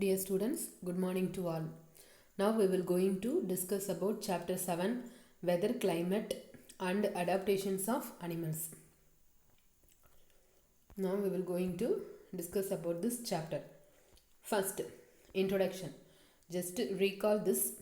Dear students, good morning to all. Now we will going to discuss about chapter 7 weather, climate and adaptations of animals. Now we will going to discuss about this chapter. First, introduction. Just recall this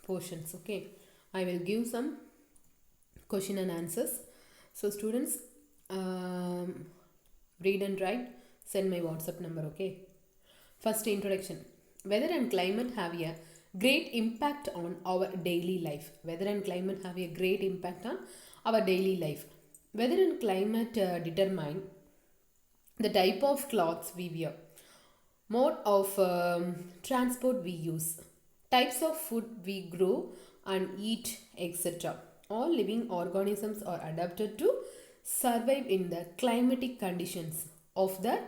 portions, okay? I will give some question and answers. So students, read and write, send my WhatsApp number, okay? First, introduction. Weather and climate have a great impact on our daily life. Weather and climate have a great impact on our daily life. Weather and climate determine the type of clothes we wear, mode of transport we use, types of food we grow and eat, etc. All living organisms are adapted to survive in the climatic conditions of the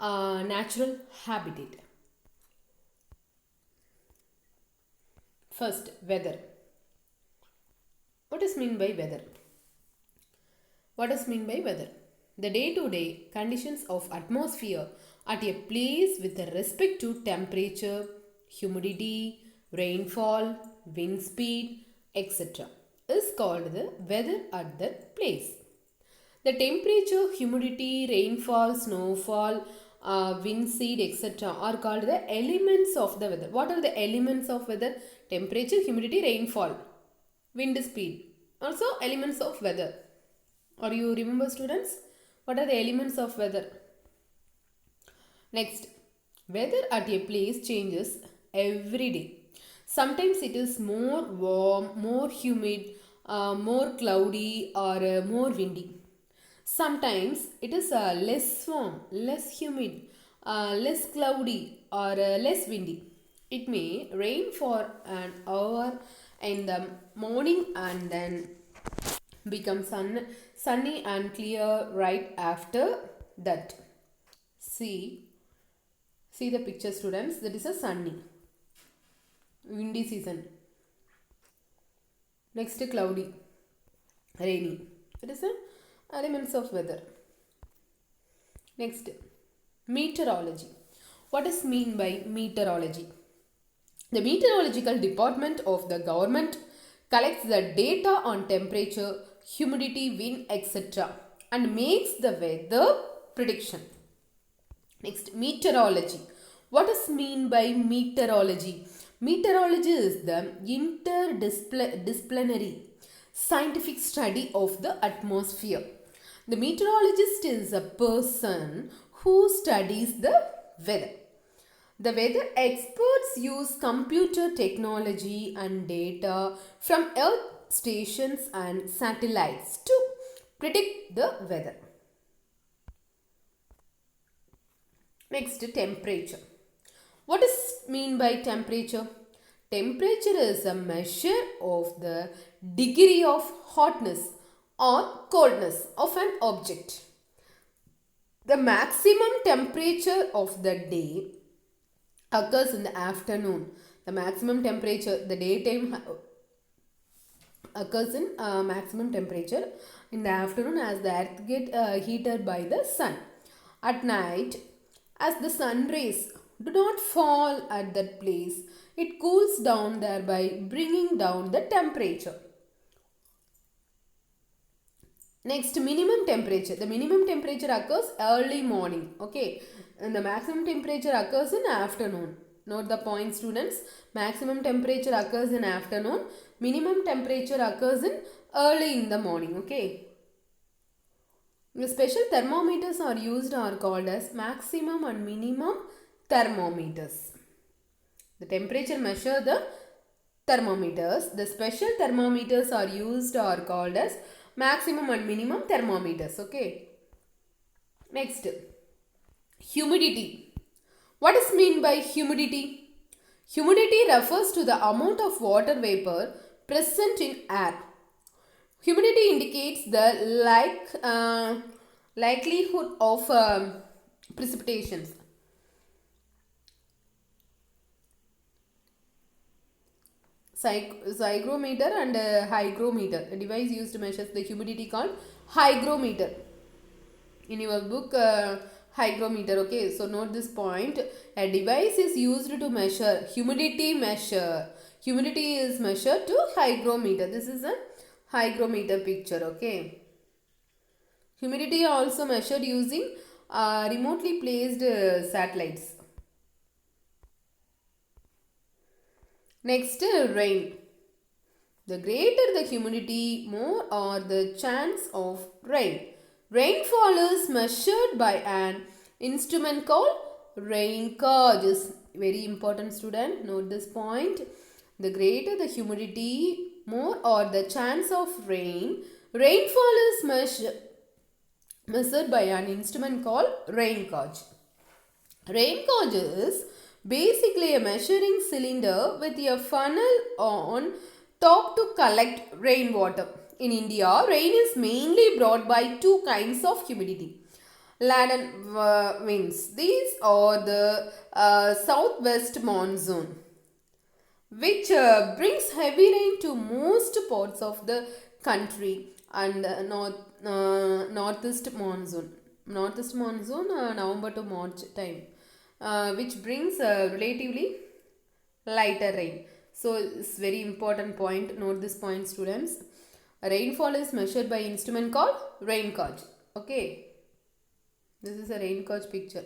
natural habitat. First, weather. What is mean by weather? What is mean by weather? The day-to-day conditions of atmosphere at a place with respect to temperature, humidity, rainfall, wind speed, etc. is called the weather at that place. The temperature, humidity, rainfall, snowfall, wind speed, etc. are called the elements of the weather. What are the elements of weather? Temperature, humidity, rainfall, wind speed. Also elements of weather. Or you remember, students? What are the elements of weather? Next, weather at a place changes every day. Sometimes it is more warm, more humid, more cloudy or more windy. Sometimes it is less warm, less humid, less cloudy or less windy. It may rain for an hour in the morning and then become sunny and clear right after that. See the picture, students. That is a sunny, windy season. Next, cloudy, rainy. That is the elements of weather. Next, meteorology. What is mean by meteorology? The meteorological department of the government collects the data on temperature, humidity, wind, etc. and makes the weather prediction. Next, meteorology. What is mean by meteorology? Meteorology is the interdisciplinary scientific study of the atmosphere. The meteorologist is a person who studies the weather. The weather experts use computer technology and data from earth stations and satellites to predict the weather. Next, temperature. What is mean by temperature? Temperature is a measure of the degree of hotness or coldness of an object. The maximum temperature of the day occurs in the afternoon. The maximum temperature, the daytime occurs in maximum temperature in the afternoon as the earth gets heated by the sun. At night, as the sun rays do not fall at that place, it cools down, thereby bringing down the temperature. Next, minimum temperature. The minimum temperature occurs early morning. Okay. And the maximum temperature occurs in afternoon. Note the point, students. Maximum temperature occurs in afternoon. Minimum temperature occurs in early in the morning. Okay. The special thermometers are used or called as maximum and minimum thermometers. The temperature measure the thermometers. The special thermometers are used or called as maximum and minimum thermometers. Okay. Next, humidity. What is mean by humidity? Humidity refers to the amount of water vapor present in air. Humidity indicates the likelihood of precipitations. Hygrometer and hygrometer. A device used to measure the humidity called hygrometer. In your book, hygrometer. Okay, so note this point. A device is used to measure humidity. Humidity is measured to hygrometer. This is a hygrometer picture. Okay, humidity also measured using remotely placed satellites. Next, rain. The greater the humidity, more or the chance of rain. Rainfall is measured by an instrument called rain gauge. Is very important, student. Note this point. The greater the humidity, more or the chance of rain. Rainfall is measured by an instrument called rain gauge. Rain gauge is basically a measuring cylinder with a funnel on top to collect rainwater. In India, rain is mainly brought by two kinds of humidity. Laden winds. These are the southwest monsoon, which brings heavy rain to most parts of the country, and northeast monsoon. Northeast monsoon, November to March time, which brings relatively lighter rain. So it's very important point. Note this point, students. Rainfall is measured by instrument called rain gauge. Okay, this is a rain gauge picture.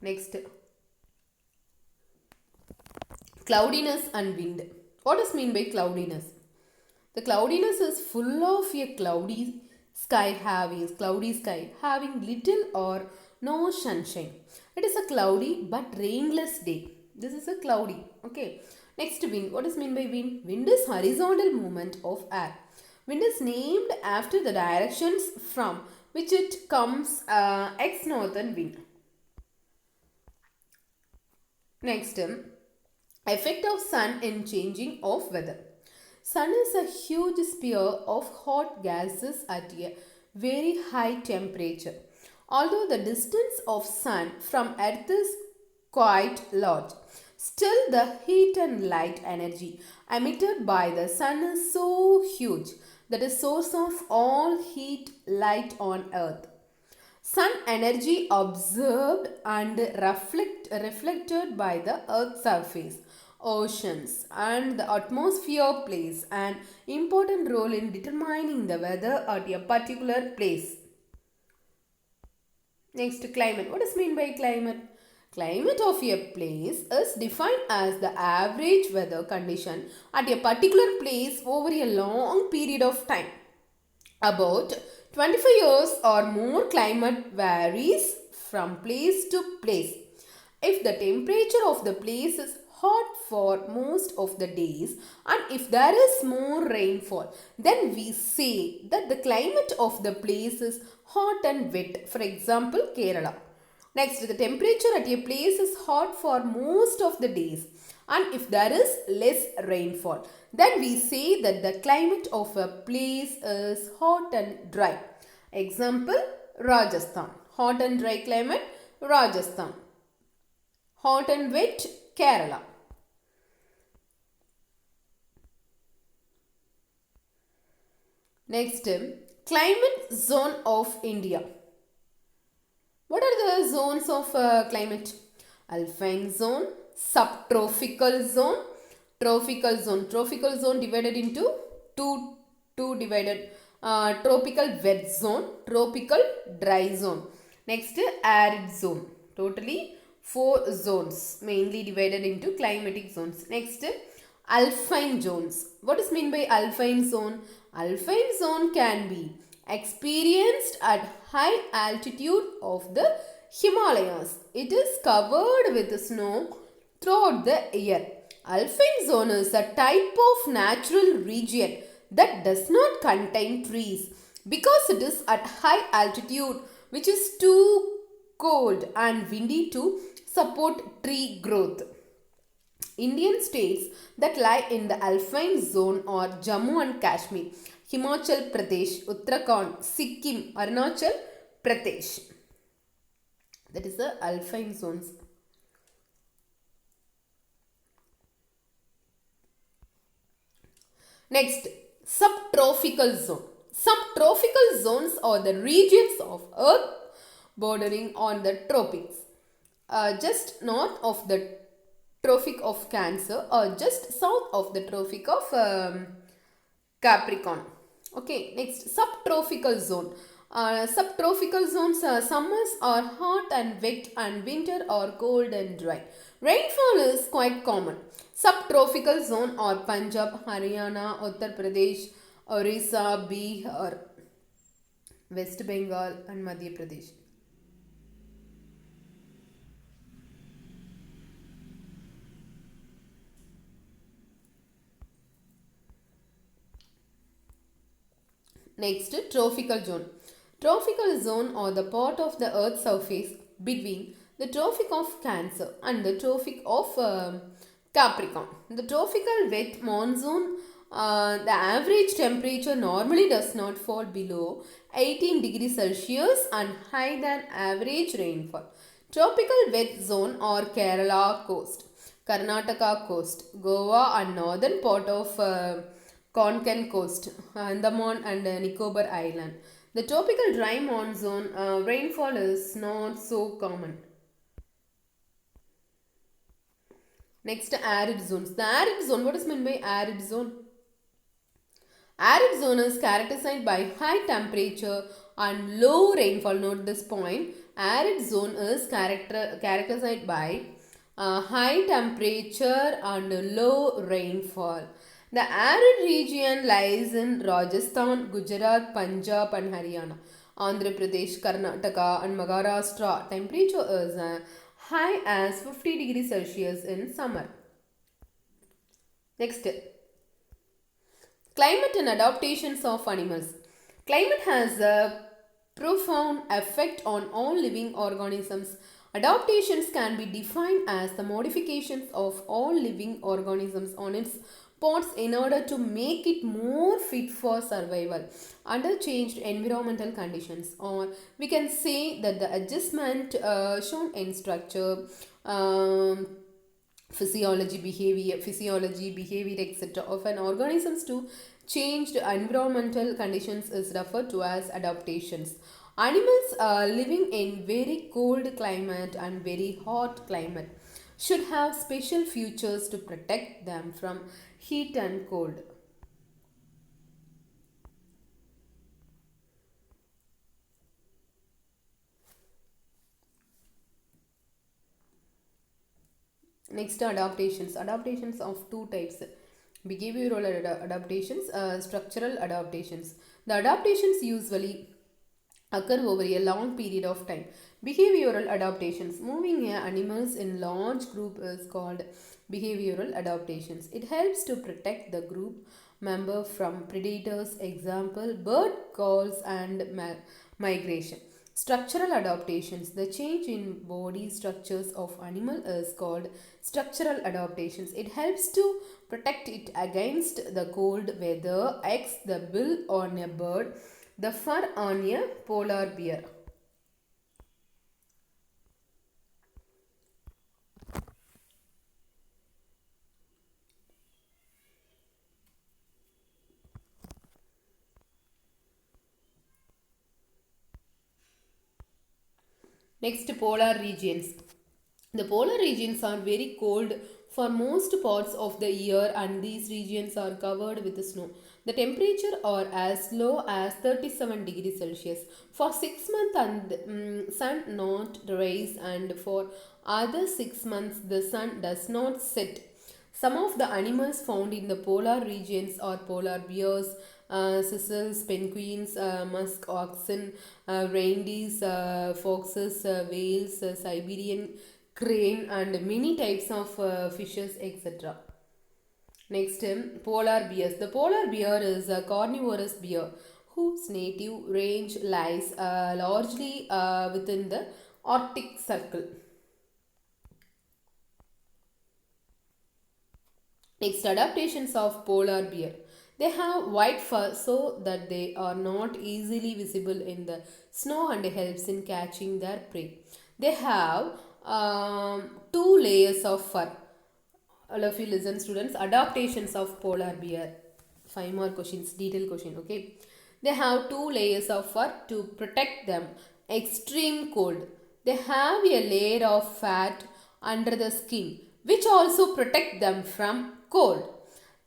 Next, cloudiness and wind. What does mean by cloudiness? The cloudiness is full of a cloudy sky having little or no sunshine. It is a cloudy but rainless day. This is a cloudy. Okay. Next, wind. What is mean by wind? Wind is horizontal movement of air. Wind is named after the directions from which it comes, ex-northern wind. Next, effect of sun in changing of weather. Sun is a huge sphere of hot gases at a very high temperature. Although the distance of sun from earth is quite large, still the heat and light energy emitted by the sun is so huge that is source of all heat light on earth. Sun energy observed and reflected by the earth's surface, oceans, and the atmosphere plays an important role in determining the weather at a particular place. Next, climate. What is mean by climate? Climate of a place is defined as the average weather condition at a particular place over a long period of time. About 25 years or more, climate varies from place to place. If the temperature of the place is hot for most of the days and if there is more rainfall, then we say that the climate of the place is hot and wet. For example, Kerala. Next, the temperature at a place is hot for most of the days and if there is less rainfall, then we say that the climate of a place is hot and dry. Example, Rajasthan. Hot and dry climate, Rajasthan. Hot and wet, Kerala. Next, climate zone of India. What are the zones of climate? Alpine zone, subtropical zone, tropical zone. Tropical zone divided into two divided. Tropical wet zone, tropical dry zone. Next, arid zone. Totally 4 zones, mainly divided into climatic zones. Next, alpine zones. What is mean by alpine zone? Alpine zone can be experienced at high altitude of the Himalayas. It is covered with snow throughout the year. Alpine zone is a type of natural region that does not contain trees because it is at high altitude, which is too cold and windy to support tree growth. Indian states that lie in the alpine zone are Jammu and Kashmir, Himachal Pradesh, Uttarakhand, Sikkim, Arunachal Pradesh. That is the alpine zones. Next, Subtropical zone. Subtropical zones are the regions of Earth bordering on the tropics, just north of the Tropic of Cancer or just south of the Tropic of Capricorn. Okay, next subtropical zone. Subtropical zones, summers are hot and wet and winter are cold and dry. Rainfall is quite common. Subtropical zone are Punjab, Haryana, Uttar Pradesh, Orissa, Bihar, West Bengal and Madhya Pradesh. Next, tropical zone. Tropical zone or the part of the earth's surface between the Tropic of Cancer and the Tropic of Capricorn. The tropical wet monsoon, the average temperature normally does not fall below 18 degrees Celsius and higher than average rainfall. Tropical wet zone or Kerala coast, Karnataka coast, Goa and northern part of Konkan coast, Andaman and Nicobar Island. The tropical dry monsoon rainfall is not so common. Next, arid zones. The arid zone, what is meant by arid zone? Arid zone is characterized by high temperature and low rainfall. Note this point. Arid zone is characterized by high temperature and low rainfall. The arid region lies in Rajasthan, Gujarat, Punjab and Haryana. Andhra Pradesh, Karnataka and Maharashtra. Temperature is high as 50 degrees Celsius in summer. Next, climate and adaptations of animals. Climate has a profound effect on all living organisms. Adaptations can be defined as the modifications of all living organisms on its spots in order to make it more fit for survival under changed environmental conditions, or we can say that the adjustment shown in structure, physiology behavior etc of an organisms to changed environmental conditions is referred to as adaptations. Animals living in very cold climate and very hot climate should have special features to protect them from heat and cold. Next, adaptations. Adaptations of two types: behavioral adaptations, structural adaptations. The adaptations usually occur over a long period of time. Behavioral adaptations. Moving animals in large group is called behavioral adaptations. It helps to protect the group member from predators, example bird calls and migration. Structural adaptations. The change in body structures of animal is called structural adaptations. It helps to protect it against the cold weather, X the bill on a bird, the fur on a polar bear. Next, polar regions. The polar regions are very cold for most parts of the year and these regions are covered with snow. The temperature are as low as 37 degrees Celsius. For 6 months and sun not rise and for other 6 months the sun does not set. Some of the animals found in the polar regions are polar bears, squirrels, penguins, musk oxen, reindeers, foxes, whales, Siberian crane and many types of fishes etc. Next, polar bears. The polar bear is a carnivorous bear whose native range lies largely within the Arctic Circle. Next, adaptations of polar bear. They have white fur so that they are not easily visible in the snow and helps in catching their prey. They have two layers of fur. All of you listen students. Adaptations of polar bear. 5 more questions, detailed question, okay. They have 2 layers of fur to protect them extreme cold. They have a layer of fat under the skin which also protect them from cold.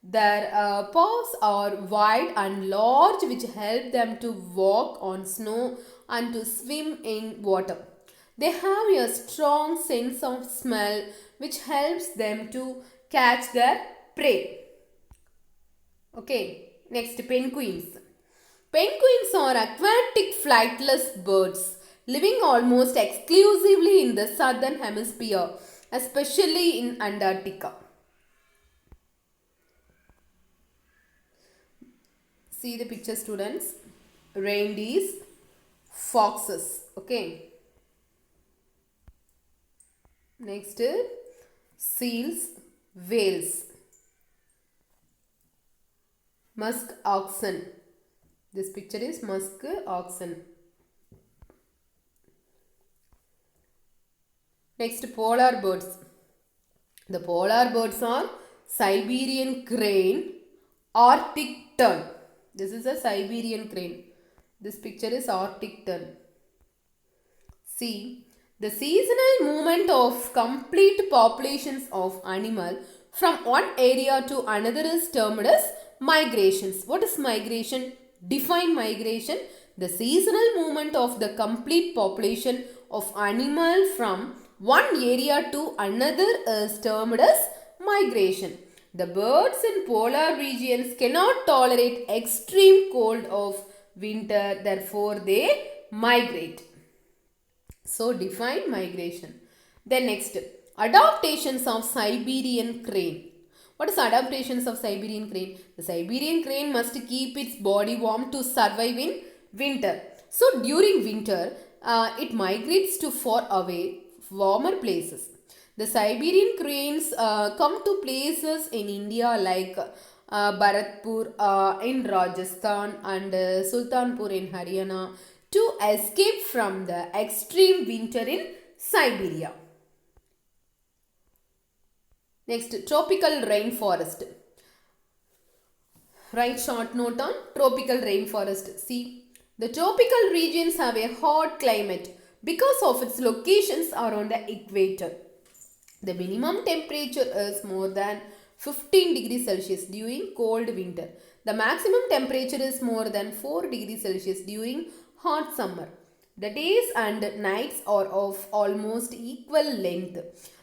Their paws are wide and large, which help them to walk on snow and to swim in water. They have a strong sense of smell, which helps them to catch their prey. Okay, next, penguins. Penguins are aquatic flightless birds living almost exclusively in the southern hemisphere, especially in Antarctica. See the picture, students. Reindeers, foxes. Okay. Next, seals, whales. Musk oxen. This picture is musk oxen. Next, polar birds. The polar birds are Siberian crane, Arctic tern. This is a Siberian crane. This picture is Arctic tern. See, the seasonal movement of complete populations of animal from one area to another is termed as migrations. What is migration? Define migration. The seasonal movement of the complete population of animal from one area to another is termed as migration. The birds in polar regions cannot tolerate extreme cold of winter, therefore they migrate. So define migration. Then next, adaptations of Siberian crane. What is adaptations of Siberian crane? The Siberian crane must keep its body warm to survive in winter. So during winter, it migrates to far away, warmer places. The Siberian cranes come to places in India like Bharatpur in Rajasthan and Sultanpur in Haryana to escape from the extreme winter in Siberia. Next, tropical rainforest. Write short note on tropical rainforest. See, the tropical regions have a hot climate because of its locations around the equator. The minimum temperature is more than 15 degrees Celsius during cold winter. The maximum temperature is more than 4 degrees Celsius during hot summer. The days and nights are of almost equal length.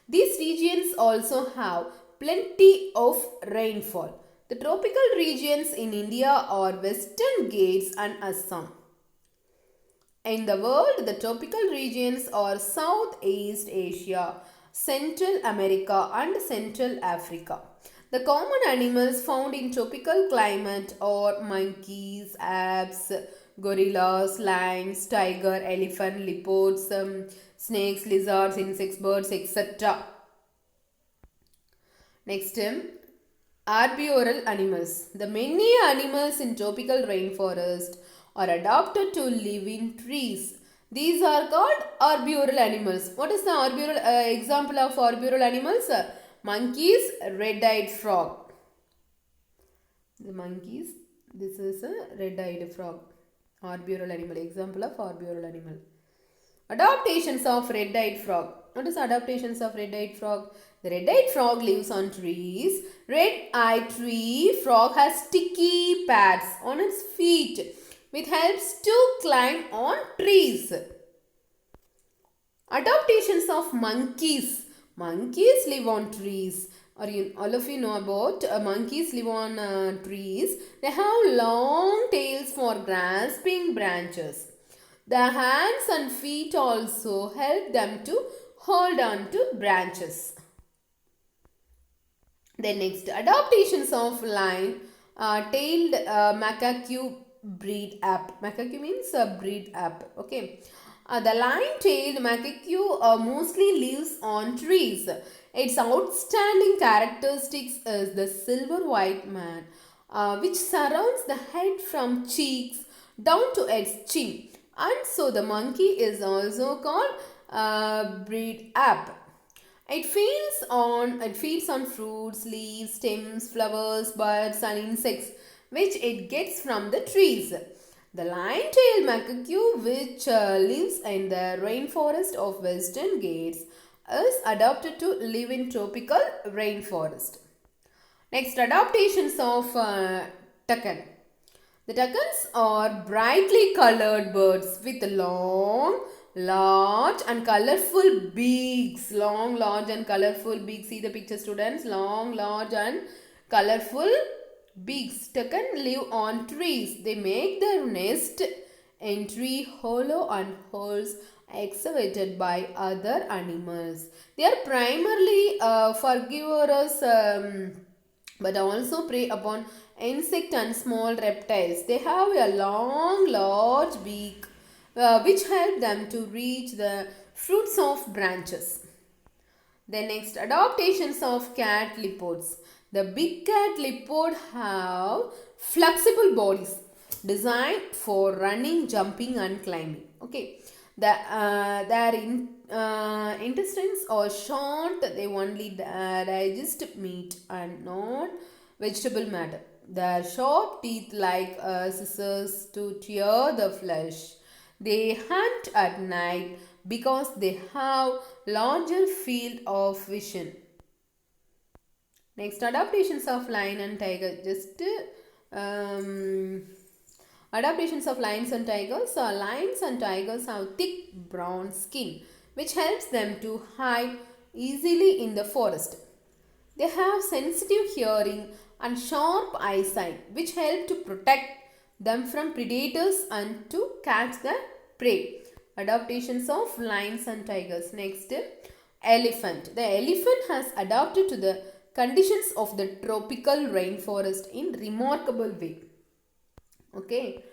These regions also have plenty of rainfall. The tropical regions in India are Western Ghats and Assam. In the world, the tropical regions are Southeast Asia, Central America and Central Africa. The common animals found in tropical climate are monkeys, apes, gorillas, lions, tiger, elephant, leopards, snakes, lizards, insects, birds, etc. Next, arboreal animals. The many animals in tropical rainforest are adapted to live in trees. These are called arboreal animals. What is the arboreal example of arboreal animals? Monkeys, red-eyed frog. The monkeys, this is a red-eyed frog. Arboreal animal, example of arboreal animal. Adaptations of red-eyed frog. What is adaptations of red-eyed frog? The red-eyed frog lives on trees. Red-eyed tree frog has sticky pads on its feet which helps to climb on trees. Adaptations of monkeys. Monkeys live on trees. All of you know about monkeys live on trees. They have long tails for grasping branches. The hands and feet also help them to hold on to branches. Then next, adaptations of lion-tailed macaque breed ape. Macaque means breed ape. Okay. The lion-tailed macaque mostly lives on trees. Its outstanding characteristics is the silver white man, which surrounds the head from cheeks down to its chin. And so the monkey is also called breed ape. It feeds on fruits, leaves, stems, flowers, buds and insects which it gets from the trees. The lion-tailed macaque, which lives in the rainforest of Western Ghats, is adapted to live in tropical rainforest. Next, adaptations of toucan. The toucans are brightly colored birds with long, large and colorful beaks. Long, large and colorful beaks. See the picture, students. Long, large and colorful beaks. Toucan live on trees. They make their nest in tree hollow and holes excavated by other animals. They are primarily frugivorous but also prey upon insect and small reptiles. They have a long, large beak which help them to reach the fruits of branches. The next, adaptations of cat leopards. The big cat leopard have flexible bodies designed for running, jumping and climbing. Okay, their intestines are short. They only digest meat and not vegetable matter. Their sharp teeth like scissors to tear the flesh. They hunt at night because they have larger field of vision. Next, adaptations of lion and tiger. Adaptations of lions and tigers. Lions and tigers have thick brown skin which helps them to hide easily in the forest. They have sensitive hearing and sharp eyesight which help to protect them from predators and to catch the prey. Adaptations of lions and tigers. Next, elephant. The elephant has adapted to the conditions of the tropical rainforest in remarkable way. Okay.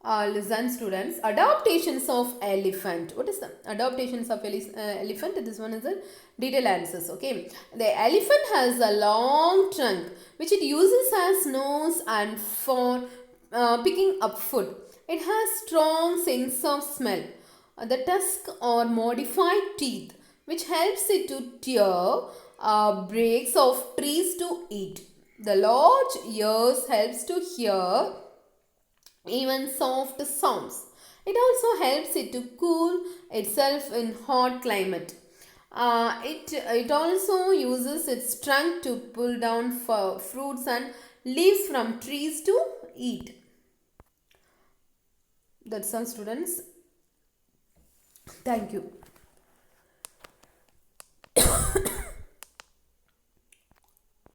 Listen, students. Adaptations of elephant. What is the adaptations of elephant? This one is the detailed answers. Okay. The elephant has a long trunk which it uses as nose and for picking up food. It has strong sense of smell. The tusk or modified teeth which helps it to tear breaks of trees to eat. The large ears helps to hear even soft sounds. It also helps it to cool itself in hot climate. It also uses its trunk to pull down fruits and leaves from trees to eat. That's all, students. Thank you.